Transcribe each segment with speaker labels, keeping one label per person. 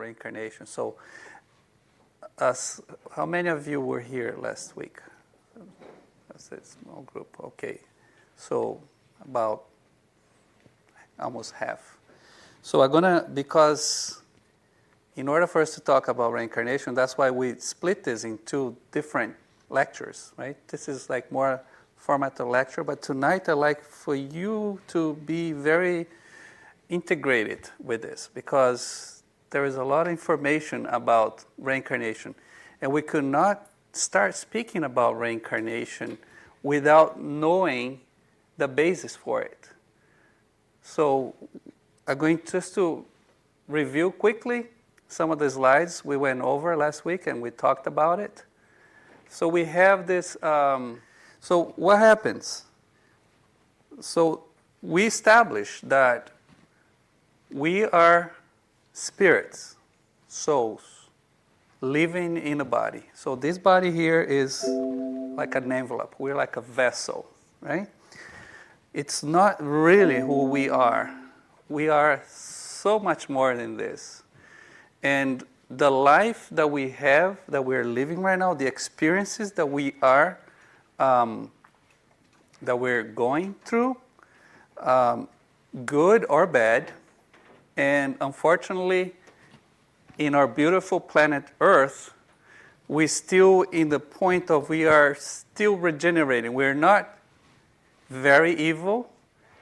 Speaker 1: reincarnation. So, how many of you were here last week? That's a small group. Okay, so about almost half. So because in order for us to talk about reincarnation, that's why we split this in two different lectures, right? This is like more format of lecture, but tonight I'd like for you to be very integrated with this, because there is a lot of information about reincarnation, and we could not start speaking about reincarnation without knowing the basis for it. So I'm going just to review quickly some of the slides we went over last week and we talked about it. So we have this, so what happens? So we established that we are spirits, souls, living in a body. So this body here is like an envelope. We're like a vessel, right? It's not really who we are. We are so much more than this. And the life that we have, that we're living right now, the experiences that we are, that we're going through, good or bad, and unfortunately, in our beautiful planet Earth, we're still in the point of we are still regenerating. We're not very evil,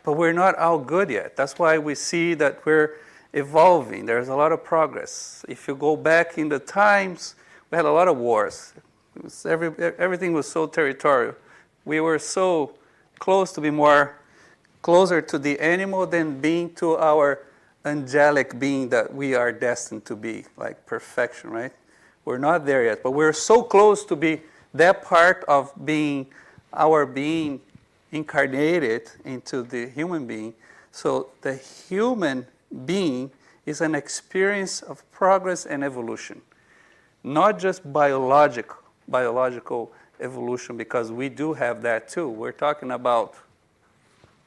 Speaker 1: but we're not all good yet. That's why we see that we're evolving. There's a lot of progress. If you go back in the times, we had a lot of wars. Everything was so territorial. We were so close to be closer to the animal than being to our angelic being that we are destined to be, like perfection, right? We're not there yet, but we're so close to be that part of being, our being incarnated into the human being. So the human being is an experience of progress and evolution, not just biological evolution, because we do have that too. We're talking about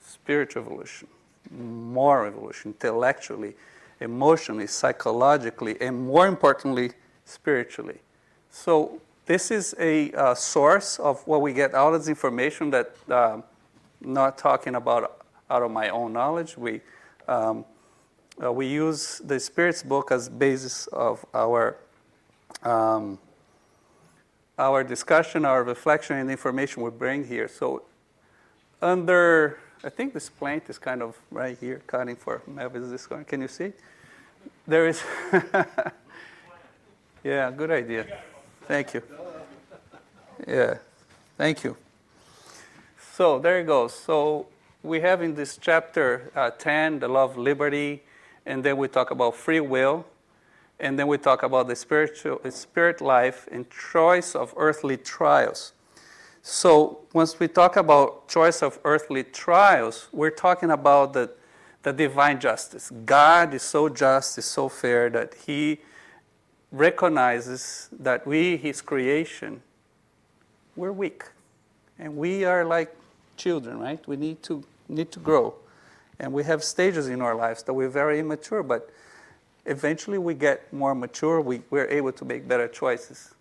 Speaker 1: spiritual evolution, moral evolution, intellectually, emotionally, psychologically, and more importantly, spiritually. So this is a source of what we get all this information that not talking about out of my own knowledge. We use the Spirit's book as basis of our discussion, our reflection, and the information we bring here. So under, I think this plant is kind of right here, cutting for Mavis. This one, can you see? There is, yeah, good idea. Thank you. Yeah, thank you. So there it goes. So we have in this chapter 10, the law of liberty, and then we talk about free will, and then we talk about the spirit life and choice of earthly trials. So once we talk about choice of earthly trials, we're talking about the divine justice. God is so just, is so fair that He recognizes that we, His creation, we're weak. And we are like children, right? We need to grow. And we have stages in our lives that we're very immature, but eventually we get more mature, we're able to make better choices.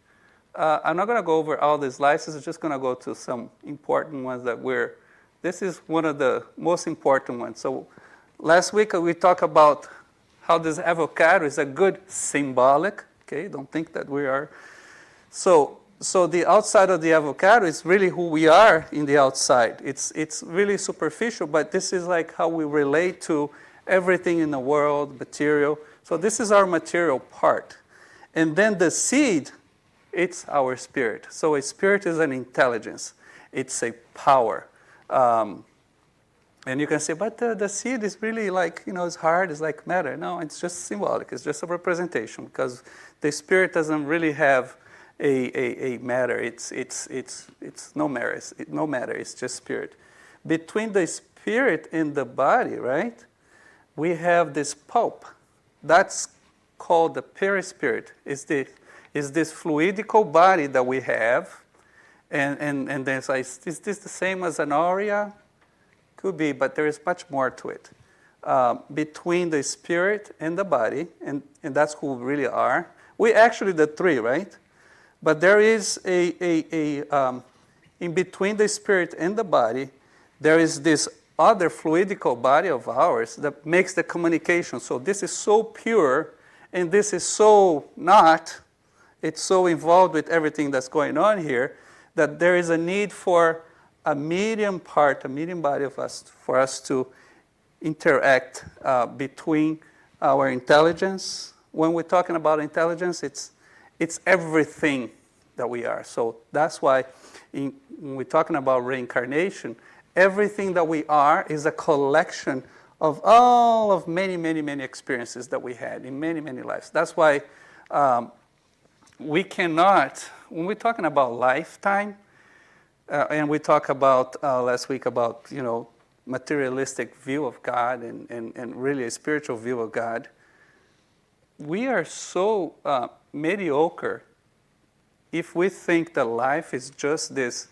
Speaker 1: I'm not going to go over all these slides. I'm just going to go to some important ones this is one of the most important ones. So last week we talked about how this avocado is a good symbolic, okay? Don't think that we are. So the outside of the avocado is really who we are in the outside. It's really superficial, but this is like how we relate to everything in the world, material. So this is our material part. And then the seed, it's our spirit. So a spirit is an intelligence. It's a power. And you can say, but the seed is really like, it's hard, it's like matter. No, it's just symbolic. It's just a representation, because the spirit doesn't really have a matter. It's no matter. No matter. It's just spirit. Between the spirit and the body, right, we have this pulp. That's called the perispirit. Is this fluidical body that we have, and then is this the same as an aura? Could be, but there is much more to it. between the spirit and the body, and that's who we really are. We actually the three, right? But there is in between the spirit and the body, there is this other fluidical body of ours that makes the communication. So this is so pure, and this is so not. It's so involved with everything that's going on here that there is a need for a medium part, a medium body of us, for us to interact between our intelligence. When we're talking about intelligence, it's everything that we are. So that's why when we're talking about reincarnation, everything that we are is a collection of all of many, many, many experiences that we had in many, many lives. That's why we cannot, when we're talking about lifetime, and we talked about last week about, materialistic view of God and really a spiritual view of God, we are so mediocre if we think that life is just this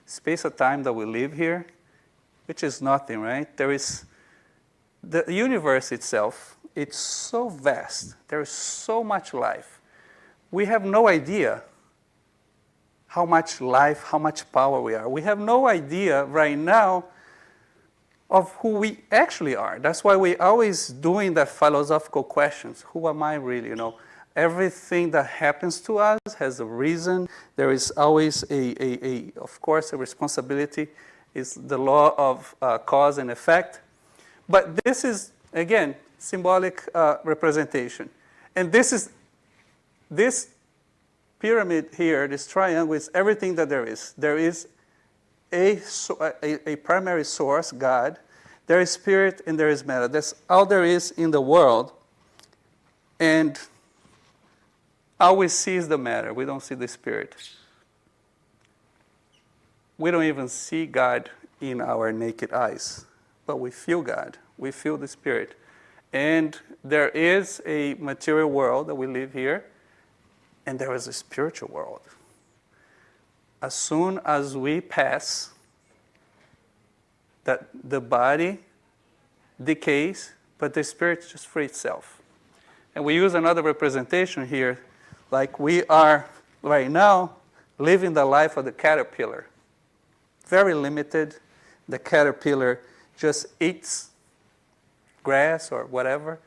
Speaker 1: space of time that we live here, which is nothing, right? There is the universe itself, it's so vast. There is so much life. We have no idea how much life, how much power we are. We have no idea right now of who we actually are. That's why we're always doing the philosophical questions. Who am I really? Everything that happens to us has a reason. There is always of course, a responsibility. Is the law of cause and effect. But this is, again, symbolic representation. And this pyramid here, this triangle, is everything that there is. There is a primary source, God. There is spirit and there is matter. That's all there is in the world. And all we see is the matter. We don't see the spirit. We don't even see God in our naked eyes, but we feel God. We feel the spirit. And there is a material world that we live here, and there is a spiritual world. As soon as we pass, that the body decays, but the spirit just frees itself. And we use another representation here, like we are right now living the life of the caterpillar. Very limited. The caterpillar just eats grass or whatever.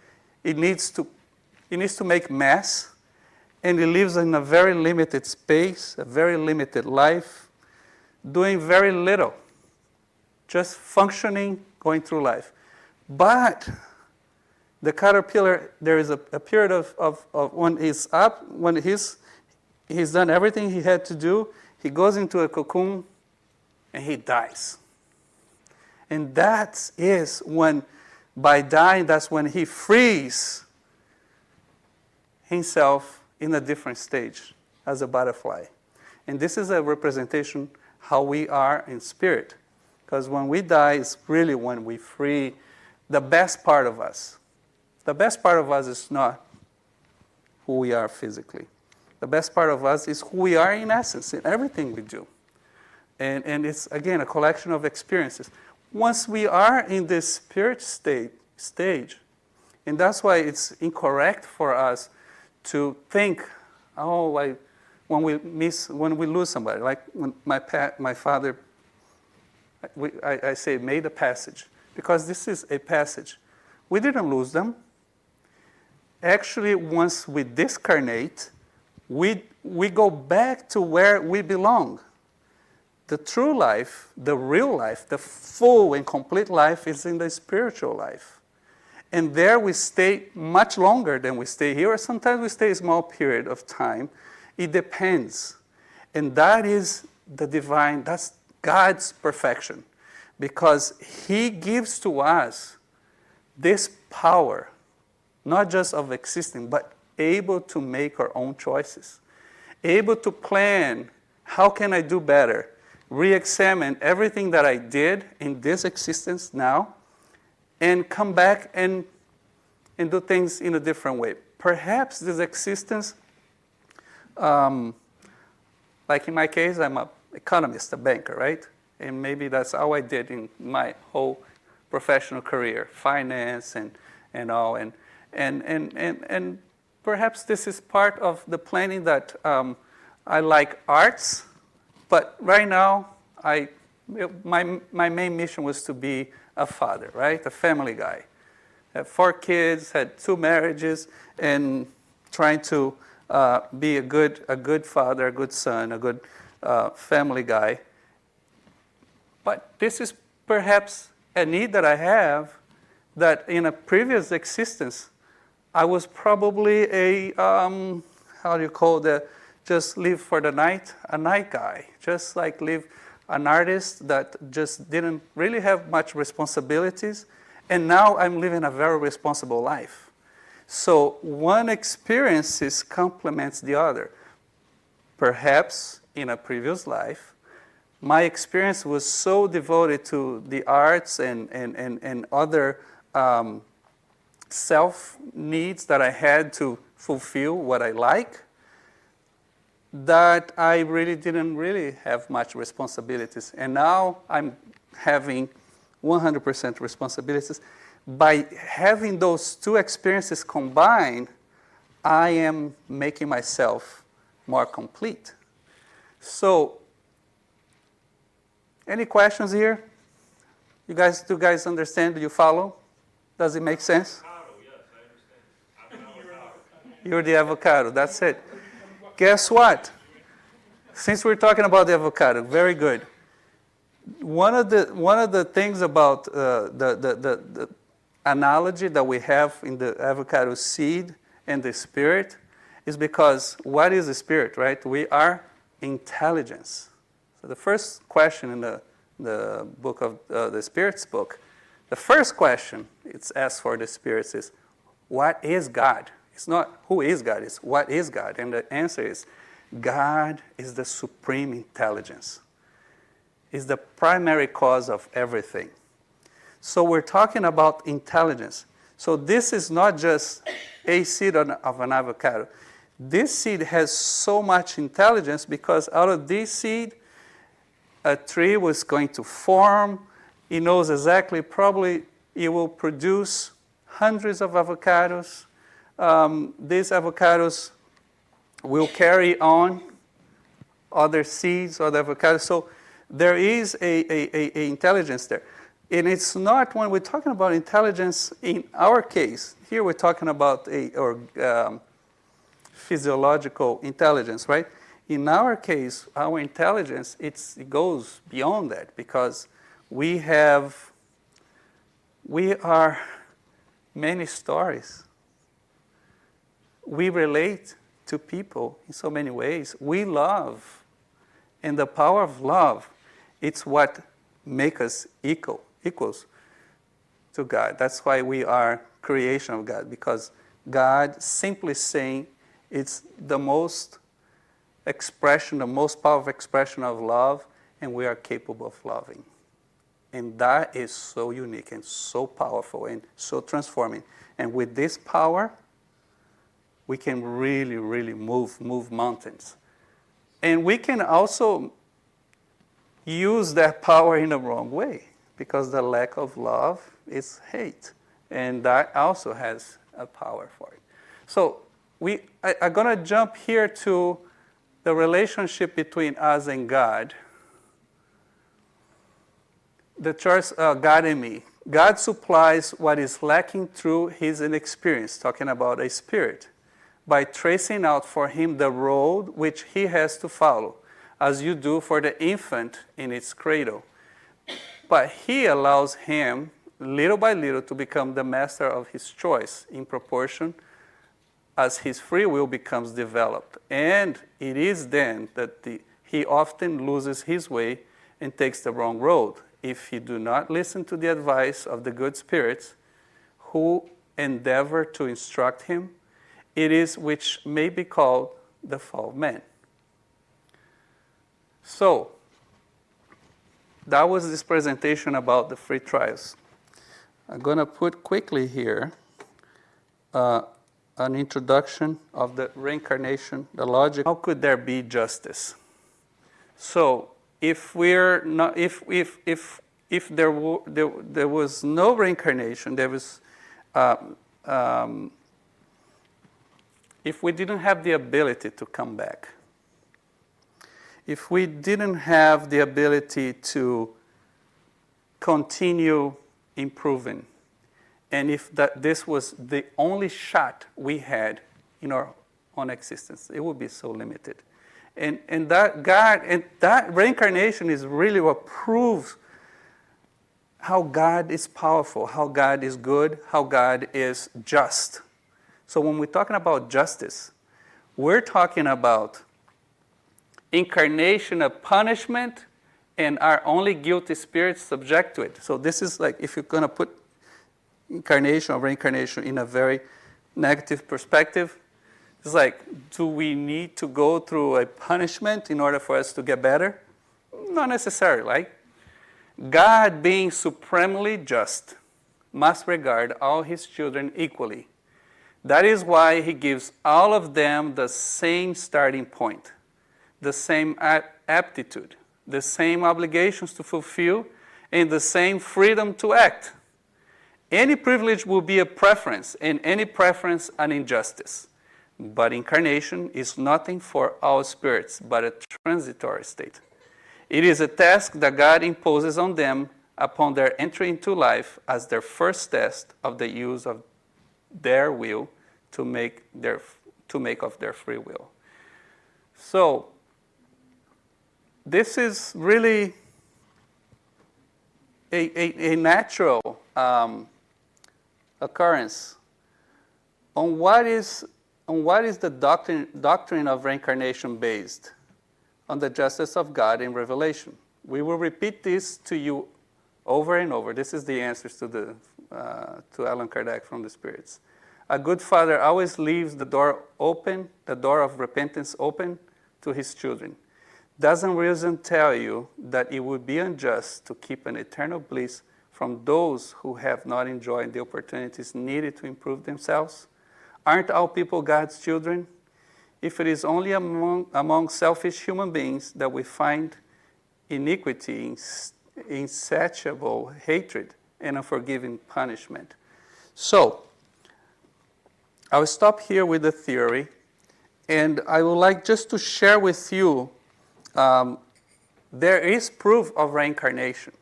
Speaker 1: It needs to make mass, and it lives in a very limited space, a very limited life, doing very little, just functioning, going through life. But the caterpillar, there is a period of when he's up, when he's done everything he had to do, he goes into a cocoon and he dies. And that is when, by dying, that's when he frees himself in a different stage as a butterfly. And this is a representation how we are in spirit. Because when we die, it's really when we free the best part of us. The best part of us is not who we are physically. The best part of us is who we are in essence, in everything we do. And it's, again, a collection of experiences. Once we are in this spirit stage, and that's why it's incorrect for us to think, when we lose somebody, like when my father, I say, made a passage, because this is a passage. We didn't lose them. Actually, once we discarnate, we go back to where we belong. The true life, the real life, the full and complete life is in the spiritual life. And there we stay much longer than we stay here, or sometimes we stay a small period of time. It depends. And that is the divine, that's God's perfection. Because He gives to us this power, not just of existing, but able to make our own choices. Able to plan, how can I do better? Re-examine everything that I did in this existence now, and come back and do things in a different way. Perhaps this existence, like in my case, I'm an economist, a banker, right? And maybe that's how I did in my whole professional career, finance and all. And perhaps this is part of the planning that I like arts, but right now my main mission was to be a father, right? A family guy. I had 4 kids, had 2 marriages, and trying to be a good father, a good son, a good family guy. But this is perhaps a need that I have, that in a previous existence, I was probably a, how do you call that, just live for the night, a night guy. Just like live an artist that just didn't really have much responsibilities. And now I'm living a very responsible life. So one experience complements the other. Perhaps in a previous life, my experience was so devoted to the arts and other self-needs that I had to fulfill what I like, that I really didn't have much responsibilities. And now I'm having 100% responsibilities. By having those 2 experiences combined, I am making myself more complete. So, any questions here? Do you guys understand? Do you follow? Does it make sense?
Speaker 2: Yes, I understand. I'm an avocado.
Speaker 1: You're the avocado, that's it. Guess what? Since we're talking about the avocado, very good. One of the things about the analogy that we have in the avocado seed and the spirit is because what is the spirit, right? We are intelligence. So the first question in the book of the Spirit's book, the first question it's asked for the spirits is, what is God? It's not who is God, it's what is God? And the answer is, God is the supreme intelligence. Is the primary cause of everything. So we're talking about intelligence. So this is not just a seed of an avocado. This seed has so much intelligence because out of this seed, a tree was going to form. It knows exactly, probably it will produce hundreds of avocados. These avocados will carry on other seeds, other avocados. So there is a intelligence there. And it's not, when we're talking about intelligence, in our case, here we're talking about physiological intelligence, right? In our case, our intelligence, it goes beyond that because we are many stories. We relate to people in so many ways. We love. And the power of love, it's what makes us equals to God. That's why we are creation of God, because God simply saying it's the most expression, the most powerful expression of love, and we are capable of loving. And that is so unique and so powerful and so transforming. And with this power, we can really, really move mountains. And we can also use that power in the wrong way, because the lack of love is hate. And that also has a power for it. So I'm going to jump here to the relationship between us and God. The choice, God and me. God supplies what is lacking through his inexperience, talking about a spirit, by tracing out for him the road which he has to follow, as you do for the infant in its cradle. But he allows him, little by little, to become the master of his choice in proportion as his free will becomes developed. And it is then that he often loses his way and takes the wrong road, if he do not listen to the advice of the good spirits who endeavor to instruct him. It is which may be called the fall of man. So, that was this presentation about the free trials. I'm going to put quickly here an introduction of the reincarnation, the logic. How could there be justice? So, if if there was no reincarnation, there was, if we didn't have the ability to come back, if we didn't have the ability to continue improving, and if this was the only shot we had in our own existence, it would be so limited. And that reincarnation is really what proves how God is powerful, how God is good, how God is just. So when we're talking about justice, we're talking about incarnation of punishment and our only guilty spirits subject to it. So this is like, if you're going to put incarnation or reincarnation in a very negative perspective, it's like, do we need to go through a punishment in order for us to get better? Not necessarily. Like, God, being supremely just, must regard all his children equally. That is why he gives all of them the same starting point, the same aptitude, the same obligations to fulfill, and the same freedom to act. Any privilege will be a preference, and any preference an injustice. But incarnation is nothing for all spirits, but a transitory state. It is a task that God imposes on them upon their entry into life as their first test of the use of their will to make of their free will. So, this is really a natural occurrence. On what is the doctrine of reincarnation based? On the justice of God in Revelation. We will repeat this to you over and over. This is the answers to Allan Kardec from the spirits. A good father always leaves the door open, the door of repentance open to his children. Doesn't reason tell you that it would be unjust to keep an eternal bliss from those who have not enjoyed the opportunities needed to improve themselves? Aren't all people God's children? If it is only among selfish human beings that we find iniquity, insatiable hatred, and unforgiving punishment. So, I will stop here with the theory, and I would like just to share with you, there is proof of reincarnation.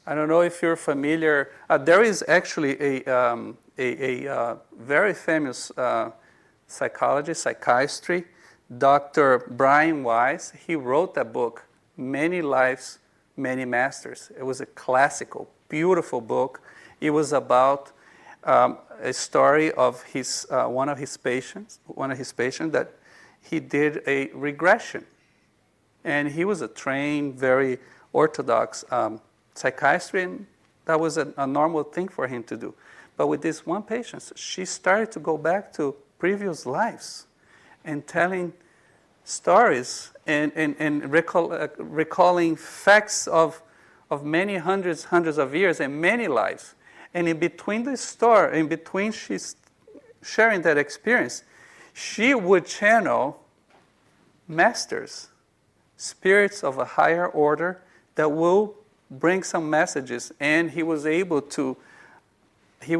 Speaker 1: I don't know if you're familiar. There is actually a very famous psychiatry, Dr. Brian Weiss. He wrote a book, Many Lives, Many Masters. It was a classical, beautiful book. It was about a story of one of his patients that he did a regression. And he was a trained, very orthodox psychiatrist, and that was a normal thing for him to do. But with this one patient, she started to go back to previous lives and telling stories and recalling facts of many hundreds of years and many lives. And in between the story, in between she's sharing that experience, she would channel masters, spirits of a higher order that will bring some messages. And he was able to have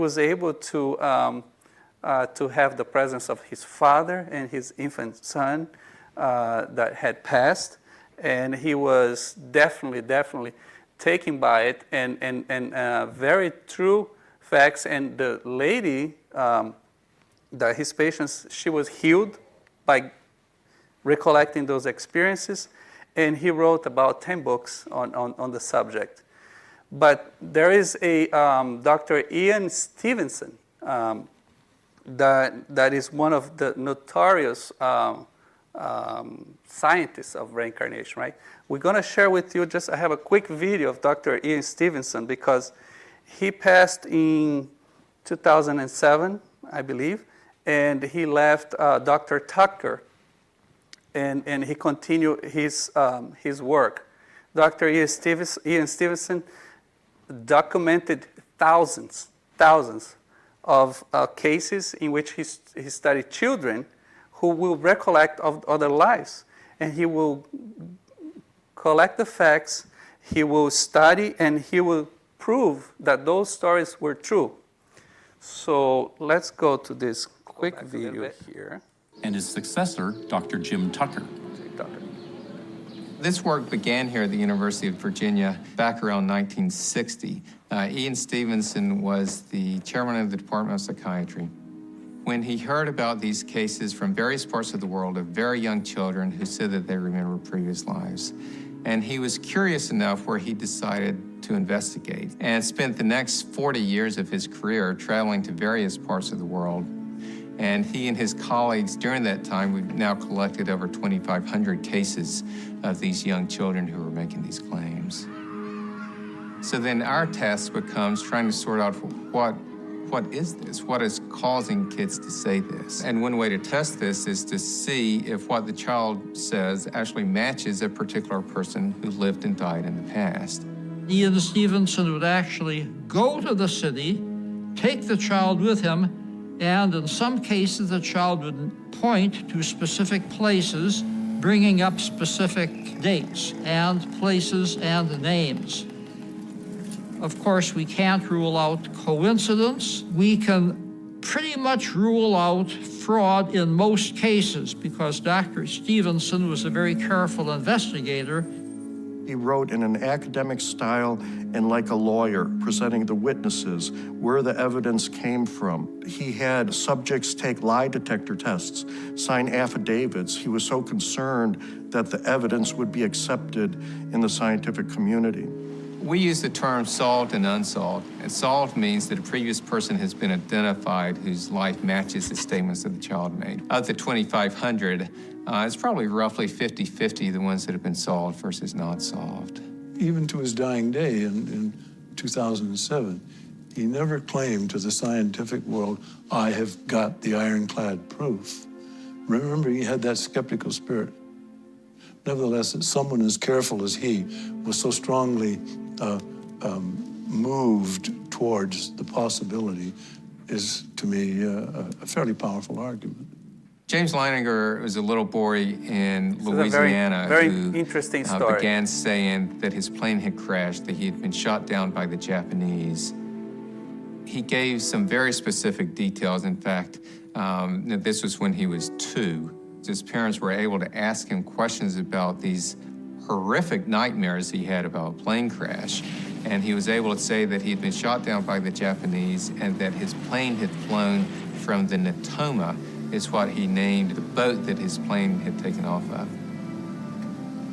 Speaker 1: the presence of his father and his infant son that had passed, and he was definitely taken by it, and very true facts. And the lady, that his patients, she was healed by recollecting those experiences, and he wrote about 10 books on the subject. But there is a Dr. Ian Stevenson that is one of the notorious scientists of reincarnation, right? We're going to share with you I have a quick video of Dr. Ian Stevenson, because he passed in 2007, I believe, and he left Dr. Tucker, and he continued his work. Dr. Ian Stevenson documented thousands of cases in which he studied children who will recollect of other lives, and he will collect the facts. he will study and he will prove that those stories were true. So let's go to this quick video here.
Speaker 3: And his successor, Dr. Jim Tucker.
Speaker 4: This work began here at the University of Virginia back around 1960. Ian Stevenson was the chairman of the Department of Psychiatry. When he heard about these cases from various parts of the world of very young children who said that they remember previous lives, and he was curious enough where he decided to investigate and spent the next 40 years of his career traveling to various parts of the world. And he and his colleagues during that time, we've now collected over 2,500 cases of these young children who are making these claims. So then our task becomes trying to sort out what is this? What is causing kids to say this? And one way to test this is to see if what the child says actually matches a particular person who lived and died in the past.
Speaker 5: Ian Stevenson would actually go to the city, take the child with him, and in some cases the child would point to specific places, bringing up specific dates and places and names. Of course, we can't rule out coincidence. We can pretty much rule out fraud in most cases because Dr. Stevenson was a very careful investigator.
Speaker 6: He wrote in an academic style and like a lawyer, presenting the witnesses, where the evidence came from. He had subjects take lie detector tests, sign affidavits. He was so concerned that the evidence would be accepted in the scientific community.
Speaker 4: We use the term solved and unsolved. And solved means that a previous person has been identified whose life matches the statements that the child made. Of the 2,500, it's probably roughly 50-50 the ones that have been solved versus not solved.
Speaker 7: Even to his dying day in 2007, he never claimed to the scientific world, I have got the ironclad proof. Remember, he had that skeptical spirit. Nevertheless, someone as careful as he was so strongly moved towards the possibility is, to me, a fairly powerful argument.
Speaker 4: James Leininger was a little boy in
Speaker 1: This
Speaker 4: Louisiana
Speaker 1: is a very
Speaker 4: who
Speaker 1: interesting story.
Speaker 4: began saying that his plane had crashed, that he had been shot down by the Japanese. He gave some very specific details. In fact, this was when he was 2. His parents were able to ask him questions about these horrific nightmares he had about a plane crash. And he was able to say that he had been shot down by the Japanese and that his plane had flown from the Natoma, is what he named the boat that his plane had taken off of.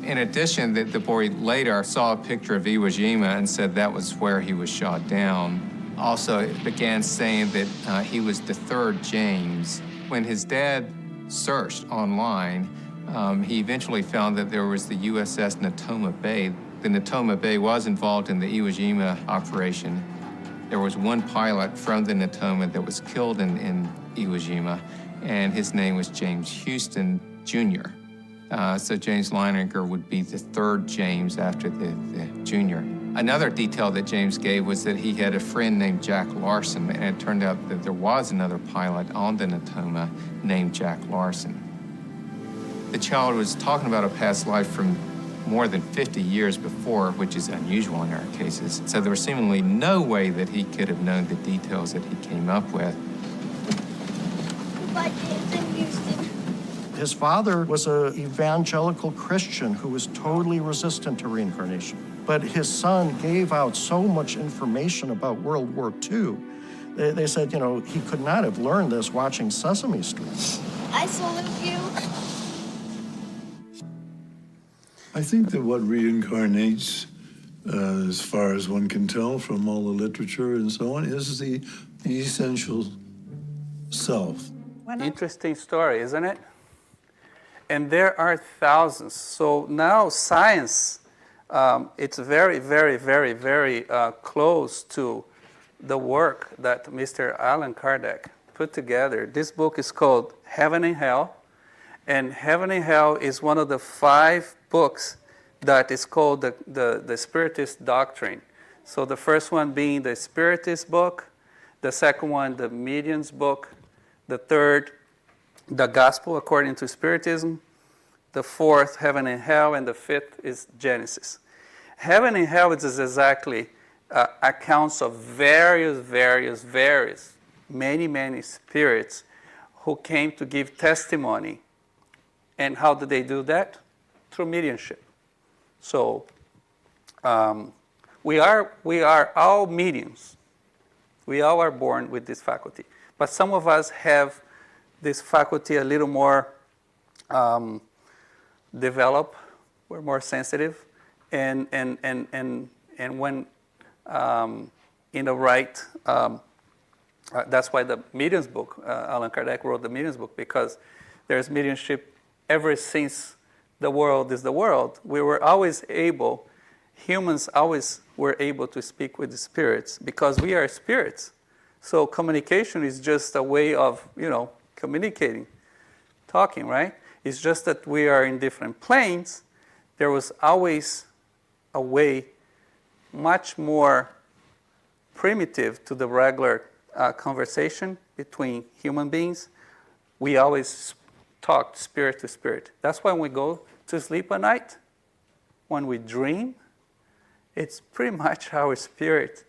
Speaker 4: In addition, the boy later saw a picture of Iwo Jima and said that was where he was shot down. Also, it began saying that he was the 3rd James. When his dad searched online, he eventually found that there was the USS Natoma Bay. The Natoma Bay was involved in the Iwo Jima operation. There was one pilot from the Natoma that was killed in Iwo Jima, and his name was James Houston, Jr. So James Leininger would be the 3rd James after the Jr. Another detail that James gave was that he had a friend named Jack Larson, and it turned out that there was another pilot on the Natoma named Jack Larson. The child was talking about a past life from more than 50 years before, which is unusual in our cases. So there was seemingly no way that he could have known the details that he came up with.
Speaker 8: Goodbye, James and Houston.
Speaker 6: His father was an evangelical Christian who was totally resistant to reincarnation. But his son gave out so much information about World War II. They said, you know, he could not have learned this watching Sesame Street.
Speaker 8: I salute you.
Speaker 7: I think that what reincarnates, as far as one can tell from all the literature and so on, is the essential self.
Speaker 1: Interesting story, isn't it? And there are thousands. So now science, it's very, very, very, very close to the work that Mr. Allan Kardec put together. This book is called Heaven and Hell. And Heaven and Hell is one of the 5 books that is called the Spiritist Doctrine. So the first one being the Spiritist book, the second one, the Medium's book, the third, the Gospel according to Spiritism, the fourth, Heaven and Hell, and the fifth is Genesis. Heaven and hell is exactly accounts of various, many spirits who came to give testimony. And how do they do that? Through mediumship. So we are all mediums. We all are born with this faculty. But some of us have this faculty a little more developed. We're more sensitive. And when in the right, that's why the mediums book, Allan Kardec wrote the mediums book, because there's mediumship ever since the world is the world. We were always able, humans always were able to speak with the spirits because we are spirits. So communication is just a way of, communicating, talking, right? It's just that we are in different planes. There was always a way much more primitive to the regular conversation between human beings. We always talk spirit to spirit. That's why when we go to sleep at night, when we dream, it's pretty much our spirit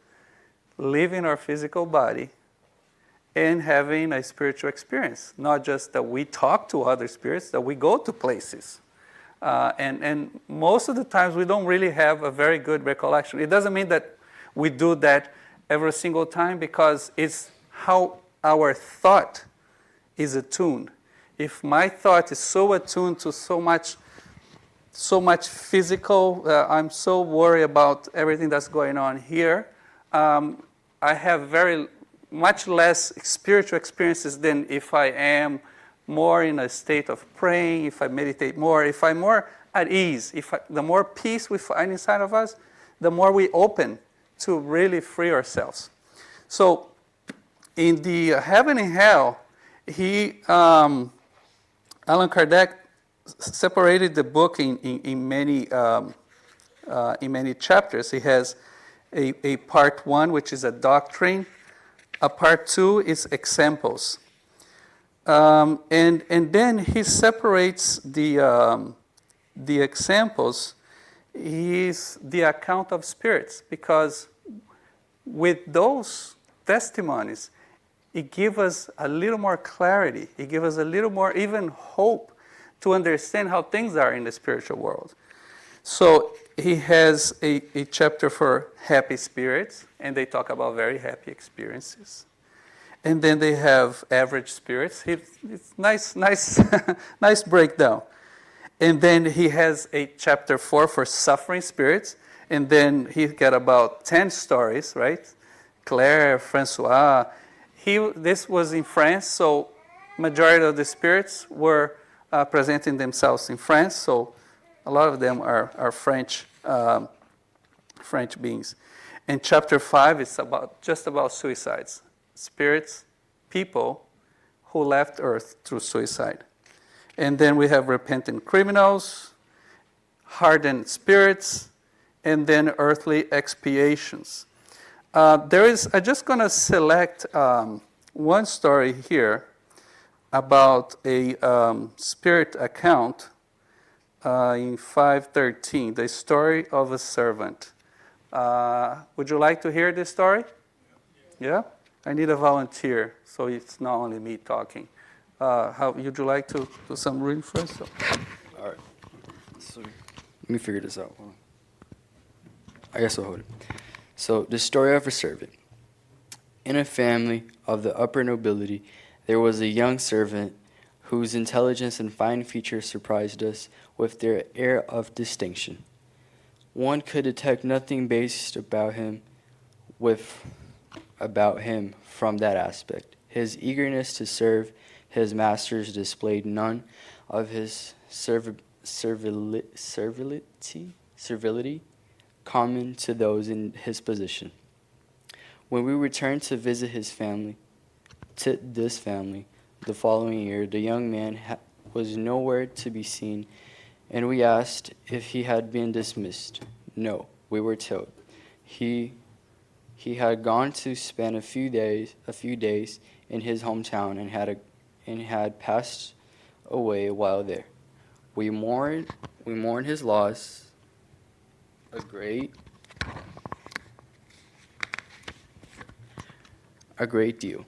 Speaker 1: leaving our physical body and having a spiritual experience. Not just that we talk to other spirits, that we go to places. And most of the times we don't really have a very good recollection. It doesn't mean that we do that every single time, because it's how our thought is attuned. If my thought is so attuned to so much physical, I'm so worried about everything that's going on here, I have very much less spiritual experiences than if I am more in a state of praying, if I meditate more, if I'm more at ease, the more peace we find inside of us, the more we open to really free ourselves. So in the heaven and hell, Allan Kardec separated the book in many chapters. He has a part 1, which is a doctrine. A part 2 is examples. And then he separates the examples. Is the account of spirits, because with those testimonies, it gives us a little more clarity. It gives us a little more even hope to understand how things are in the spiritual world. So he has a chapter for happy spirits, and they talk about very happy experiences. And then they have average spirits. It's nice nice breakdown. And then he has a chapter 4 for suffering spirits. And then he got about 10 stories, right? Claire, Francois. This was in France, so majority of the spirits were presenting themselves in France. So a lot of them are French beings. And chapter 5 is just about suicides. Spirits, people who left Earth through suicide. And then we have repentant criminals, hardened spirits, and then earthly expiations. I'm just going to select one story here about a spirit account in 513, the story of a servant. Would you like to hear this story? Yeah? I need a volunteer, so it's not only me talking. How would you like to do some reading first?
Speaker 9: All right. So let me figure this out. I guess I'll hold it. So the story of a servant. In a family of the upper nobility, there was a young servant whose intelligence and fine features surprised us with their air of distinction. One could detect nothing based about him from that aspect. His eagerness to serve his masters displayed none of his servility common to those in his position. When we returned to visit this family, the following year, the young man was nowhere to be seen, and we asked if he had been dismissed. No, we were told he had gone to spend a few days in his hometown and had passed away while there. We mourned his loss a great deal.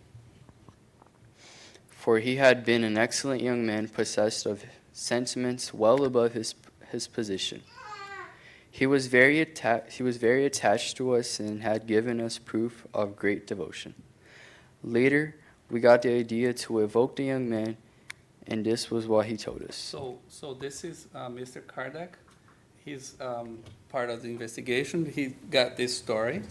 Speaker 9: For he had been an excellent young man, possessed of sentiments well above his position. He was very attached to us and had given us proof of great devotion. Later, we got the idea to evoke the young man, and this was what he told us.
Speaker 1: So this is Mr. Kardec. He's part of the investigation. He got this story,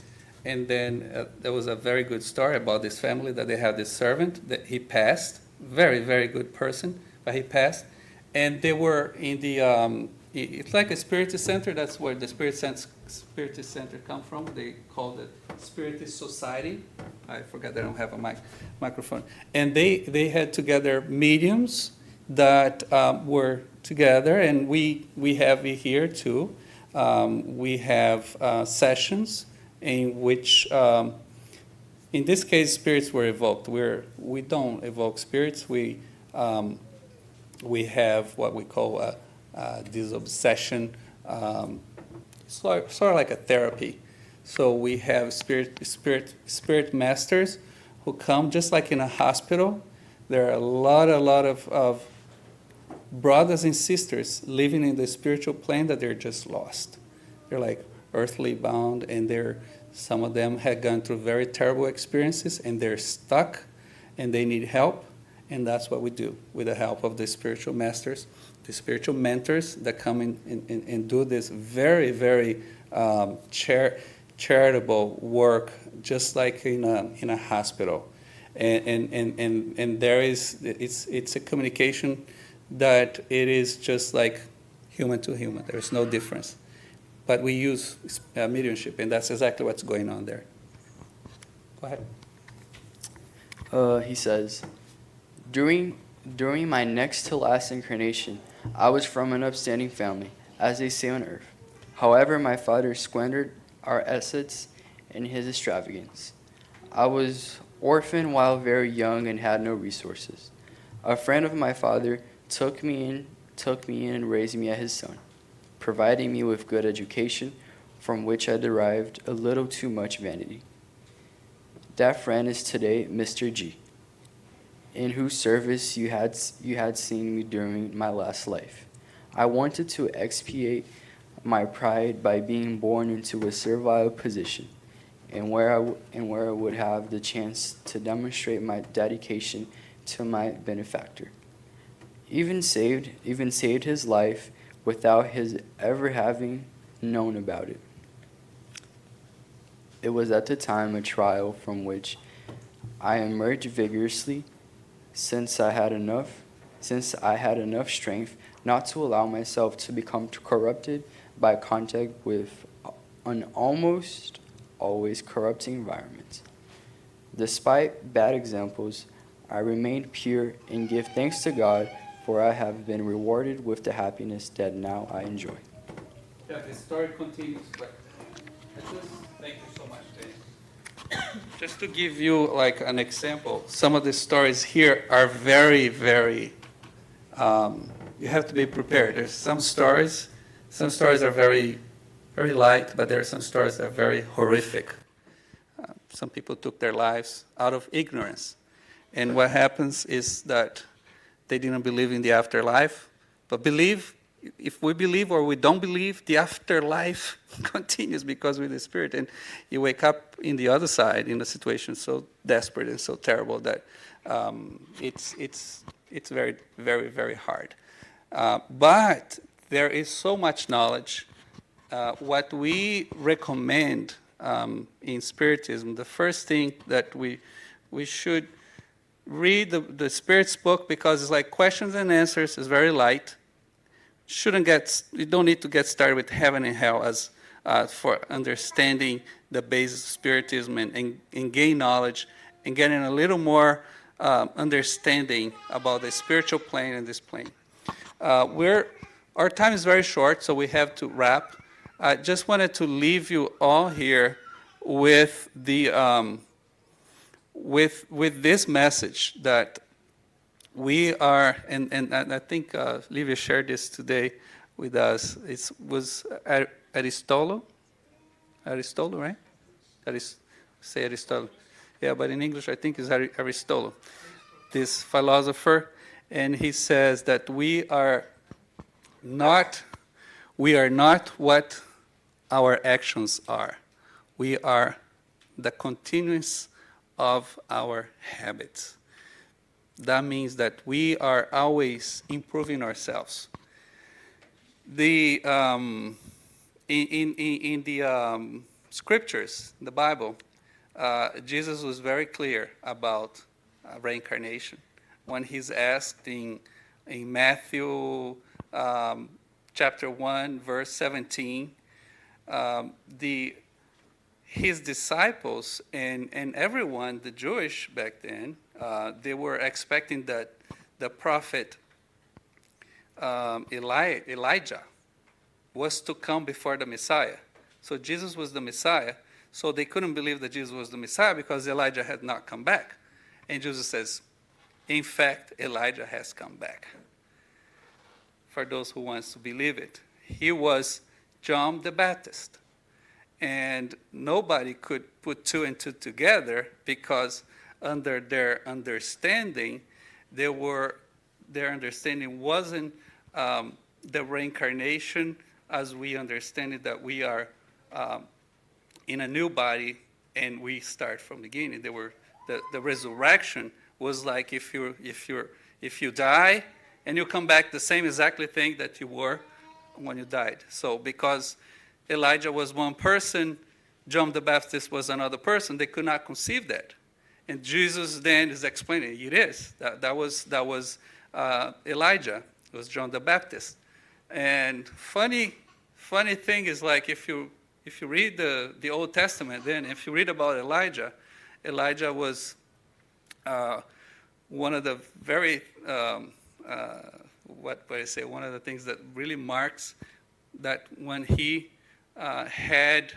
Speaker 1: and then there was a very good story about this family that they had this servant that he passed. Very, very good person, but he passed. And they were in the, it's like a Spiritist center. That's where the Spiritist center come from. They called it Spiritist Society. I forgot they don't have a microphone. And they had together mediums that were together, and we have it here too. We have sessions in which, in this case, spirits were evoked. We don't evoke spirits. We have what we call this obsession, sort of like a therapy. So we have spirit masters who come just like in a hospital. There are a lot of brothers and sisters living in the spiritual plane that they're just lost. They're like earthly bound, and some of them had gone through very terrible experiences, and they're stuck, and they need help. And that's what we do with the help of the spiritual masters, the spiritual mentors that come in and do this very, very charitable work, just like in a hospital. And there is, it's a communication that it is just like human to human. There's no difference. But we use mediumship, and that's exactly what's going on there. Go ahead.
Speaker 9: He says, during my next to last incarnation, I was from an upstanding family, as they say on earth. However, my father squandered our assets in his extravagance. I was orphaned while very young and had no resources. A friend of my father took me in and raised me as his son, providing me with good education, from which I derived a little too much vanity. That friend is today Mr. G, in whose service you had seen me during my last life. I wanted to expiate my pride by being born into a servile position, and where I would have the chance to demonstrate my dedication to my benefactor. Even saved his life without his ever having known about it. It was at the time a trial from which I emerged vigorously, since I had enough strength not to allow myself to become corrupted by contact with an almost always corrupting environment. Despite bad examples, I remained pure and give thanks to God, for I have been rewarded with the happiness that now I enjoy.
Speaker 1: Yeah, the story continues, but thank you so much, Dave. Just to give you like an example, some of the stories here are very, very, you have to be prepared. There's some stories are very, very light, but there are some stories that are very horrific. Some people took their lives out of ignorance. And what happens is that they didn't believe in the afterlife, but if we believe or we don't believe, the afterlife continues because we're the spirit. And you wake up in the other side in a situation so desperate and so terrible that it's very, very, very hard. But there is so much knowledge. What we recommend in Spiritism, the first thing that we should read the Spirit's book, because it's like questions and answers. It's very light. You don't need to get started with heaven and hell as for understanding the basis of Spiritism and gain knowledge and getting a little more understanding about the spiritual plane and this plane. Our time is very short, so we have to wrap. I just wanted to leave you all here with the with this message that we are, and I think Livia shared this today with us. It was Aristotle Aristotle, right? Say Aristotle. Yeah, but in English I think it's Aristotle, this philosopher, and he says that we are not what our actions are. We are the continuance of our habits. That means that we are always improving ourselves. The in the scriptures, the Bible, Jesus was very clear about reincarnation when he's asked in Matthew chapter 1, verse 17. His disciples and everyone, the Jewish back then, they were expecting that the prophet Elijah was to come before the Messiah. So Jesus was the Messiah, so they couldn't believe that Jesus was the Messiah because Elijah had not come back. And Jesus says, in fact, Elijah has come back. For those who wants to believe it. He was John the Baptist. And nobody could put two and two together because under their understanding, their understanding wasn't the reincarnation as we understand it, that we are in a new body and we start from the beginning. The resurrection was like if you die and you come back the same exactly thing that you were when you died. So because Elijah was one person, John the Baptist was another person, they could not conceive that. And Jesus then is explaining it is. That was Elijah. It was John the Baptist. And funny thing is, like if you read the Old Testament, then if you read about Elijah was one of the very one of the things that really marks that when he had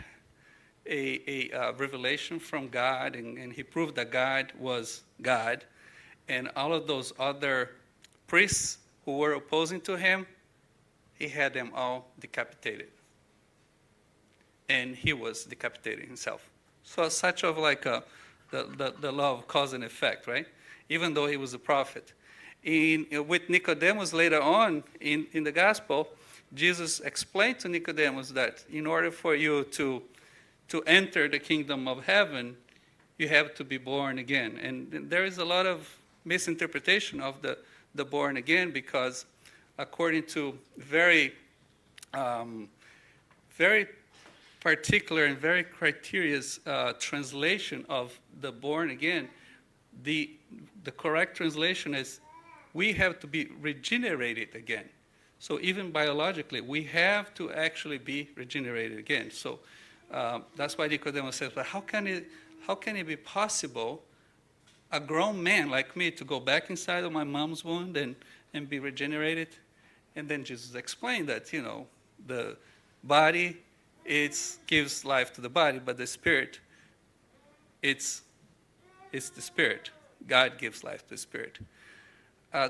Speaker 1: a revelation from God, and he proved that God was God, and all of those other priests who were opposing to him, he had them all decapitated. And he was decapitated himself. So such of like the law of cause and effect, right? Even though he was a prophet. With Nicodemus later on in the gospel, Jesus explained to Nicodemus that in order for you to enter the kingdom of heaven, you have to be born again. And there is a lot of misinterpretation of the born again, because according to very particular and very criterious translation of the born again, the correct translation is we have to be regenerated again. So even biologically, we have to actually be regenerated again. So that's why Nicodemus says, but how can it be possible, a grown man like me, to go back inside of my mom's womb and be regenerated? And then Jesus explained that, the body, it gives life to the body, but the spirit, it's the spirit. God gives life to the spirit.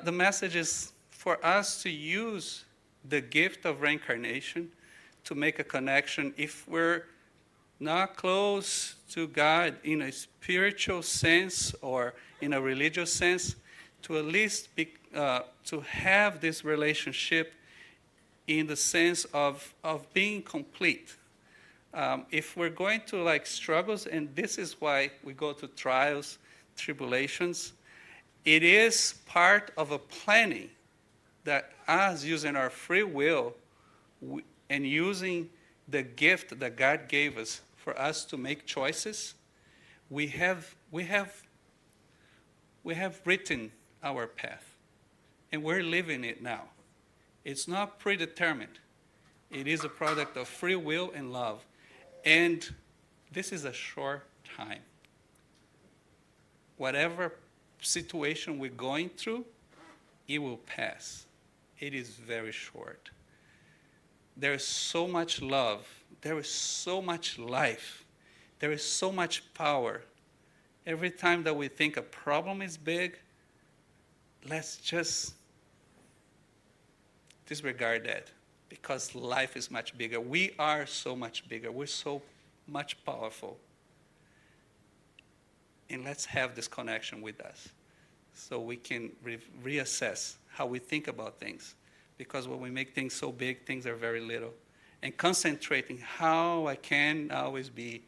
Speaker 1: The message is for us to use the gift of reincarnation to make a connection. If we're not close to God in a spiritual sense or in a religious sense, to at least to have this relationship in the sense of being complete. If we're going to struggles, and this is why we go to trials, tribulations, it is part of a planning that us using our free will and using the gift that God gave us for us to make choices, we have written our path, and we're living it now. It's not predetermined. It is a product of free will and love. And this is a short time. Whatever situation we're going through, it will pass. It is very short. There is so much love. There is so much life. There is so much power. Every time that we think a problem is big, let's just disregard that, because life is much bigger. We are so much bigger. We're so much powerful. And let's have this connection with us so we can reassess how we think about things. Because when we make things so big, things are very little. And concentrating how I can always be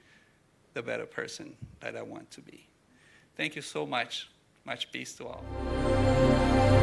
Speaker 1: the better person that I want to be. Thank you so much. Much peace to all.